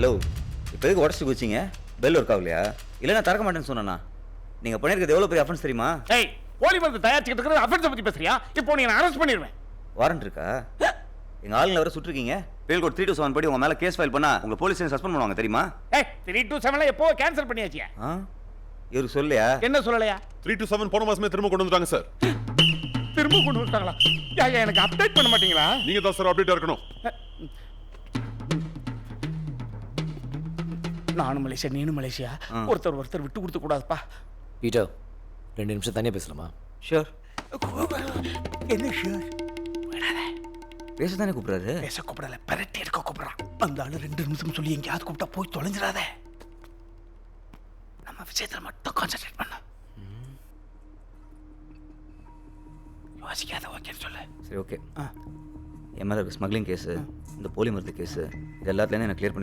Hello, இப்போ எதுக்கு உடச்சி குச்சிங்க? பெல் ஒர்க் ஆகலையா? இல்லை நான் திறக்க மாட்டேன்னு சொன்னேன்னா? நீங்கள் பண்ணியிருக்கிறது எவ்வளோ பெரிய அஃபென்ஸ் தெரியுமா? ஏய், போலி மருந்து தயாரிச்சுக்கிட்டு இருக்கிற அஃபென்ஸை பற்றி பேசுறியா? இப்போ நீ அரெஸ்ட் பண்ணிடுவேன். வாரண்ட் இருக்கா? எங்கள் ஆளுங்களை வர சுட்டுருக்கீங்க. பேல் கோட் 327 படி உங்கள் மேலே கேஸ் ஃபைல் பண்ணால் உங்களை போலீஸ் சஸ்பெண்ட் பண்ணுவாங்க தெரியுமா? ஏய், 327 எப்போ கேன்சல் பண்ணியாச்சியா? ஆ, இவருக்கு சொல்லையா? என்ன சொல்லலையா? 327 போன மாசமே திரும்ப கொண்டு வந்துட்டாங்க சார். திரும்ப கொண்டு வந்துட்டாங்களா? யா எனக்கு அப்டேட் பண்ண மாட்டீங்களா? நீங்க தான் சார் அப்டேட்டா இருக்கணும். நானும் மலேசியா நீனும் மலேசியா, ஒருத்தர் விட்டு கொடுத்து கூடாதுப்பா. பீட்டர் 2 நிமிஷம் தனியாக பேசலாமா? ஷியோர். என்ன ஷியோர்? பேச தானே கூப்பிட்றாரு. பேச கூப்பிடல, பரட்டி எடுக்க கூப்பிடுறான். அந்த ஆளு 2 நிமிஷம் சொல்லி எங்கேயாவது கூப்பிட்டா போய் தொலைஞ்சிடாத. நம்ம விஷயத்தில் மட்டும் கான்சென்ட்ரேட் பண்ண. யோசிக்காத, ஓகேன்னு சொல்லு. சரி, ஓகே. என் மேலே இருக்க ஸ்மக்லிங் கேஸு, இந்த போலி மருந்து கேஸு, இது எல்லாத்துலேருந்து எனக்கு கிளியர் பண்ணி